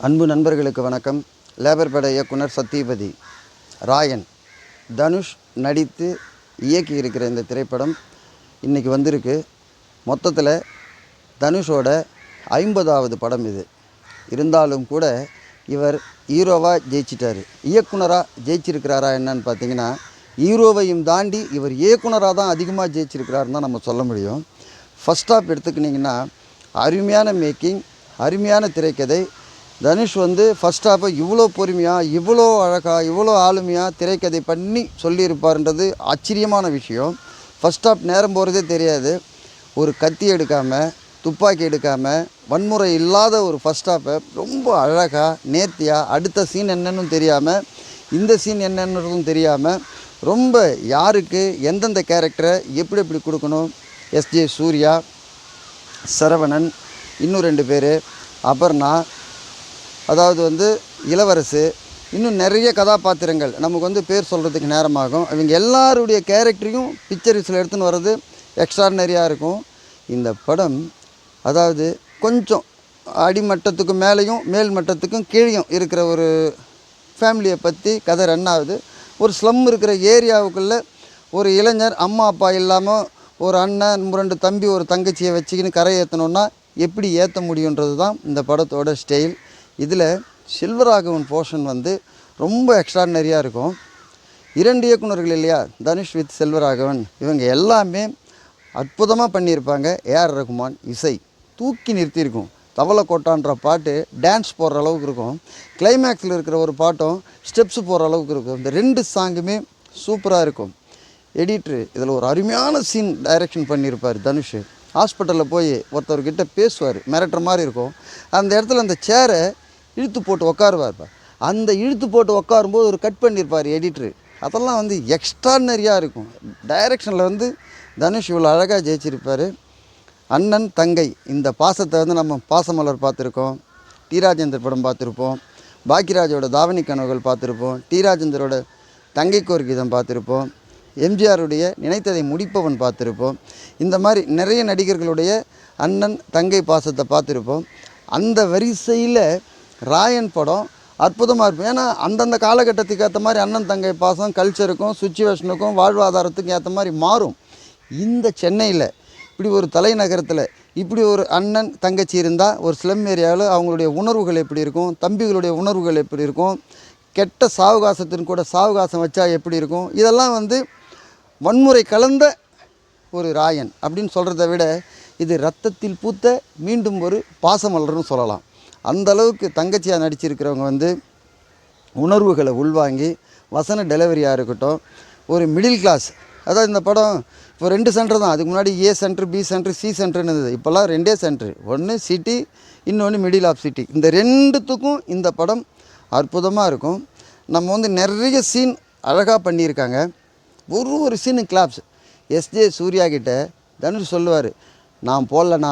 அன்பு நண்பர்களுக்கு வணக்கம். லேபர் பட இயக்குனர் சத்யபதி ராயன் தனுஷ் நடித்து இயக்கி இருக்கிற இந்த திரைப்படம் இன்றைக்கி வந்திருக்கு. மொத்தத்தில் தனுஷோட 50வது படம் இது. இருந்தாலும் கூட இவர் ஹீரோவாக ஜெயிச்சிட்டார். இயக்குனராக ஜெயிச்சிருக்கிறாரா என்னன்னு பார்த்தீங்கன்னா, ஹீரோவையும் தாண்டி இவர் இயக்குனராக தான் அதிகமாக ஜெயிச்சிருக்கிறாருன்னு தான் நம்ம சொல்ல முடியும். ஃபஸ்ட் ஹாஃப் எடுத்துக்கிட்டிங்கன்னா அருமையான மேக்கிங், அருமையான திரைக்கதை. தனுஷ் ஃபஸ்ட் ஹாஃபை இவ்வளோ பொறுமையாக, இவ்வளோ அழகாக, இவ்வளோ ஆளுமையாக திரைக்கதை பண்ணி சொல்லியிருப்பார்ன்றது ஆச்சரியமான விஷயம். ஃபஸ்ட் ஹாஃப் நேரம் போகிறதே தெரியாது. ஒரு கத்தி எடுக்காமல், துப்பாக்கி எடுக்காமல், வன்முறை இல்லாத ஒரு ஃபஸ்ட் ஹாஃபை ரொம்ப அழகாக, நேர்த்தியாக, அடுத்த சீன் என்னன்னு தெரியாமல், இந்த சீன் என்னன்றதும் தெரியாமல், ரொம்ப யாருக்கு எந்தெந்த கேரக்டரை எப்படி எப்படி கொடுக்கணும், எஸ்ஜே சூர்யா, சரவணன், இன்னும் 2 பேர், அபர்ணா, அதாவது இளவரசு, இன்னும் நிறைய கதாபாத்திரங்கள் நமக்கு பேர் சொல்கிறதுக்கு நேரமாகும். இவங்க எல்லாருடைய கேரக்டரையும் பிக்சர்ஸில் எடுத்துன்னு வர்றது எக்ஸ்ட்ராடினரியாக இருக்கும். இந்த படம் அதாவது கொஞ்சம் அடிமட்டத்துக்கு மேலேயும் மேல் மட்டத்துக்கும் கீழேயும் இருக்கிற ஒரு ஃபேமிலியை பற்றி கதை ரன் ஆகுது. ஒரு ஸ்லம் இருக்கிற ஏரியாவுக்குள்ளே ஒரு இளைஞர் அம்மா அப்பா இல்லாமல் ஒரு அண்ணன் 2 தம்பி ஒரு தங்கச்சியை வச்சுக்கின்னு கரை ஏற்றணுன்னா எப்படி ஏற்ற முடியுன்றது தான் இந்த படத்தோட ஸ்டைல். இதில் செல்வராகவன் போர்ஷன் ரொம்ப எக்ஸ்ட்ராடினரியாக இருக்கும். 2 இயக்குனர்கள் இல்லையா, தனுஷ் வித் செல்வராகவன், இவங்க எல்லாமே அற்புதமாக பண்ணியிருப்பாங்க. ஏஆர் ரகுமான் இசை தூக்கி நிறுத்தியிருக்கும். தவளை கோட்டான்ற பாட்டு டான்ஸ் போடுற அளவுக்கு இருக்கும். கிளைமேக்ஸில் இருக்கிற ஒரு பாட்டும் ஸ்டெப்ஸு போடுற அளவுக்கு இருக்கும். இந்த 2 சாங்குமே சூப்பராக இருக்கும். எடிட்ரு இதில் ஒரு அருமையான சீன் டைரக்ஷன் பண்ணியிருப்பார் தனுஷ். ஹாஸ்பிட்டலில் போய் ஒருத்தர்கிட்ட பேசுவார், மிரட்டுற மாதிரி இருக்கும். அந்த இடத்துல அந்த சேரை இழுத்து போட்டு உட்காருவார். அந்த இழுத்து போட்டு உட்காரும்போது ஒரு கட் பண்ணியிருப்பார் எடிட்ரு. அதெல்லாம் எக்ஸ்ட்ராடினரியாக இருக்கும். டைரக்ஷனில் தனுஷ் இவ்வளோ அழகாக ஜெயிச்சிருப்பார். அண்ணன் தங்கை இந்த பாசத்தை நம்ம பாசமலர் பார்த்துருக்கோம், டி ராஜேந்தர் படம் பார்த்துருப்போம், பாக்கியராஜோட தாவணி கனவுகள் பார்த்துருப்போம், டி ராஜேந்தரோட தங்கைக்கு ஒரு கீதம் பார்த்துருப்போம், எம்ஜிஆருடைய நினைத்ததை முடிப்பவன் பார்த்துருப்போம். இந்த மாதிரி நிறைய நடிகர்களுடைய அண்ணன் தங்கை பாசத்தை பார்த்துருப்போம். அந்த வரிசையில் ராயன் படம் அற்புதமாக இருக்கும். ஏன்னா அந்தந்த காலகட்டத்துக்கு ஏற்ற மாதிரி அண்ணன் தங்கை பாசம் கல்ச்சருக்கும் சுச்சுவேஷனுக்கும் வாழ்வாதாரத்துக்கும் ஏற்ற மாதிரி மாறும். இந்த சென்னையில் இப்படி ஒரு தலைநகரத்தில் இப்படி ஒரு அண்ணன் தங்கச்சி இருந்தால் ஒரு ஸ்லம் ஏரியாவில் அவங்களுடைய உணர்வுகள் எப்படி இருக்கும், தம்பிகளுடைய உணர்வுகள் எப்படி இருக்கும், கெட்ட சாவகாசத்தின் கூட சாவகாசம் வச்சா எப்படி இருக்கும், இதெல்லாம் வன்முறை கலந்த ஒரு ராயன் அப்படின்னு சொல்கிறத விட இது ரத்தத்தில் பூத்த மீண்டும் ஒரு பாசமலர்னு சொல்லலாம். அந்தளவுக்கு தங்கச்சியாக நடிச்சிருக்கிறவங்க உணர்வுகளை உள்வாங்கி வசன டெலிவரியாக இருக்கட்டும், ஒரு மிடில் கிளாஸ். அதாவது இந்த படம் இப்போ 2 சென்டர் தான். அதுக்கு முன்னாடி A centre, B centre, C சென்டர்னு இருந்தது. இப்போல்லாம் 2 சென்டர், ஒன்று சிட்டி, இன்னொன்று மிடில் ஆஃப் சிட்டி. இந்த 2த்துக்கும் இந்த படம் அற்புதமாக இருக்கும். நம்ம நிறைய சீன் அழகாக பண்ணியிருக்காங்க. ஒரு சீனு கிளாப்ஸ். எஸ்ஜே சூர்யா கிட்ட தனுஷ் சொல்லுவார், நான் போடலண்ணா.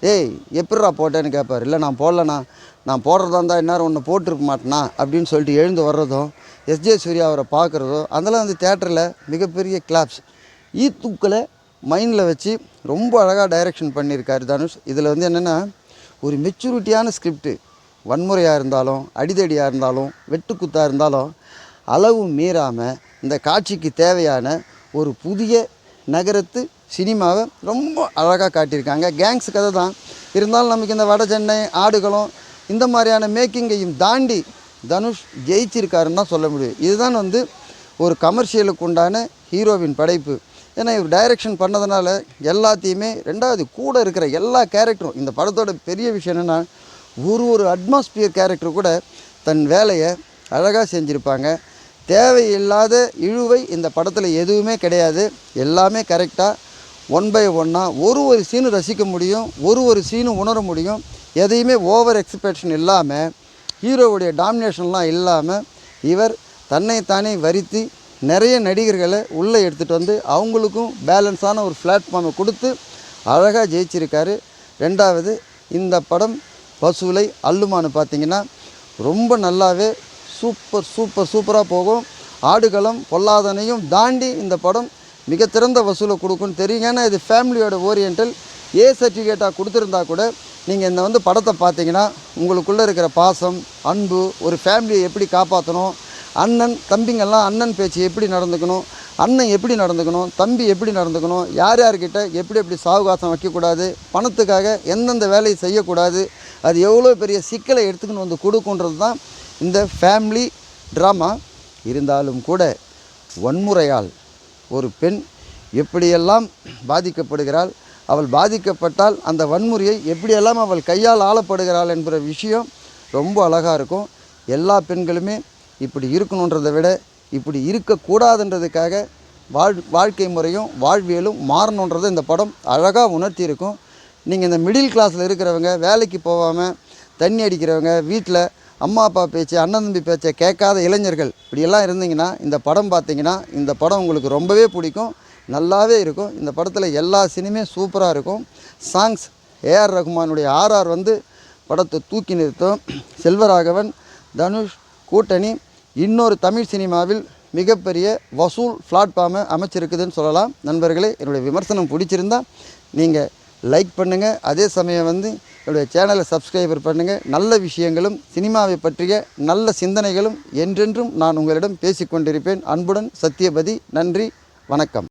ஏய் எப்படிரா போட்டேன்னு கேட்பார். இல்லை நான் போடலண்ணா, நான் போடுறதா இருந்தால் எந்நேரம் ஒன்று போட்டிருக்க மாட்டேனா அப்படின்னு சொல்லிட்டு எழுந்து வர்றதும், எஸ்ஜே சூர்யா அவரை பார்க்குறதும், அதெல்லாம் தேட்டரில் மிகப்பெரிய கிளாப்ஸ். தூக்கலை மைண்டில் வச்சு ரொம்ப அழகாக டைரக்ஷன் பண்ணியிருக்காரு தனுஷ். இதில் என்னென்னா ஒரு மெச்சூரிட்டியான ஸ்கிரிப்டு. வன்முறையாக இருந்தாலும், அடிதடியாக இருந்தாலும், வெட்டுக்குத்தாக இருந்தாலும் அளவு மீறாமல் இந்த காட்சிக்கு தேவையான ஒரு புதிய நகரத்து சினிமாவை ரொம்ப அழகாக காட்டியிருக்காங்க. கேங்ஸ் கதை தான் இருந்தாலும் நமக்கு இந்த வட சென்னை ஆடுகளும் இந்த மாதிரியான மேக்கிங்கையும் தாண்டி தனுஷ் ஜெயிச்சிருக்காருன்னு தான் சொல்ல முடியும். இதுதான் ஒரு கமர்ஷியலுக்கு உண்டான ஹீரோவின் படைப்பு. ஏன்னா இவர் டைரக்ஷன் பண்ணதுனால எல்லாத்தையுமே, 2வது கூட இருக்கிற எல்லா கேரக்டரும், இந்த படத்தோட பெரிய விஷயம் என்னென்னா ஒரு அட்மாஸ்பியர் கேரக்டர் கூட தன் வேலையை அழகாக செஞ்சுருப்பாங்க. தேவையில்லாத இழுவை இந்த படத்தில் எதுவுமே கிடையாது. எல்லாமே கரெக்டாக 1 by 1 ஒரு சீனும் ரசிக்க முடியும், ஒரு சீனும் உணர முடியும். எதையுமே ஓவர் எக்ஸ்பெக்டேஷன் இல்லாமல், ஹீரோவுடைய டாமினேஷன்லாம் இல்லாமல் இவர் தன்னைத்தானே வருத்தி நிறைய நடிகர்களை உள்ளே எடுத்துகிட்டு அவங்களுக்கும் பேலன்ஸான ஒரு பிளாட்ஃபார்மை கொடுத்து அழகாக ஜெயிச்சிருக்காரு. 2வது இந்த படம் வசூலை அள்ளுமான்னு பார்த்திங்கன்னா ரொம்ப நல்லாவே சூப்பராக போகும். ஆடுகளம் பொல்லாதனையும் தாண்டி இந்த படம் மிக திறந்த வசூலை கொடுக்குன்னு தெரியும். ஏன்னா இது ஃபேமிலியோட ஓரியண்டல். ஏ சர்டிஃபிகேட்டாக கொடுத்துருந்தா கூட நீங்கள் இந்த வந்து படத்தை பார்த்தீங்கன்னா உங்களுக்குள்ளே இருக்கிற பாசம், அன்பு, ஒரு ஃபேமிலியை எப்படி காப்பாற்றணும், அண்ணன் தம்பிங்கெல்லாம் அண்ணன் பேச்சு எப்படி நடந்துக்கணும், அண்ணன் எப்படி நடந்துக்கணும், தம்பி எப்படி நடந்துக்கணும், யார் யார்கிட்ட எப்படி எப்படி சாவகாசம் வைக்கக்கூடாது, பணத்துக்காக எந்தெந்த வேலையை செய்யக்கூடாது, அது எவ்வளோ பெரிய சிக்கலை எடுத்துக்கின்னு வந்து கொடுக்குன்றது தான் இந்த ஃபேமிலி ட்ராமா. இருந்தாலும் கூட வன்முறையால் ஒரு பெண் எப்படியெல்லாம் பாதிக்கப்படுகிறாள், அவள் பாதிக்கப்பட்டால் அந்த வன்முறையை எப்படியெல்லாம் அவள் கையால் ஆளப்படுகிறாள் என்கிற விஷயம் ரொம்ப அழகாக இருக்கும். எல்லா பெண்களுமே இப்படி இருக்கணுன்றதை விட இப்படி இருக்கக்கூடாதுன்றதுக்காக வாழ்க்கை முறையும் வாழ்வியலும் மாறணுன்றதை இந்த படம் அழகாக உணர்த்தி இருக்கும். நீங்கள் இந்த மிடில் கிளாஸில் இருக்கிறவங்க, வேலைக்கு போகாமல் தண்ணி அடிக்கிறவங்க, வீட்டில் அம்மா அப்பா பேச்சு, அண்ணன் தம்பி பேச்சை கேட்காத இளைஞர்கள் இப்படியெல்லாம் இருந்தீங்கன்னா இந்த படம் பார்த்தீங்கன்னா இந்த படம் உங்களுக்கு ரொம்பவே பிடிக்கும், நல்லாவே இருக்கும். இந்த படத்தில் எல்லா சினிமே சூப்பராக இருக்கும். சாங்ஸ் ஏஆர் ரகுமானுடைய ஆர்ஆர் வந்து படத்தை தூக்கி நிறுத்தும். செல்வராகவன், தனுஷ் கூட்டணி இன்னொரு தமிழ் சினிமாவில் மிகப்பெரிய வசூல் பிளாட்ஃபார்மை அமைச்சிருக்குதுன்னு சொல்லலாம். நண்பர்களே, என்னுடைய விமர்சனம் பிடிச்சிருந்தா நீங்கள் லைக் பண்ணுங்கள். அதே சமயம் வந்து என்னுடைய சேனலை சப்ஸ்கிரைபர் பண்ணுங்கள். நல்ல விஷயங்களும் சினிமாவை பற்றிய நல்ல சிந்தனைகளும் என்றென்றும் நான் உங்களிடம் பேசிக்கொண்டிருப்பேன். அன்புடன் சத்யபதி. நன்றி, வணக்கம்.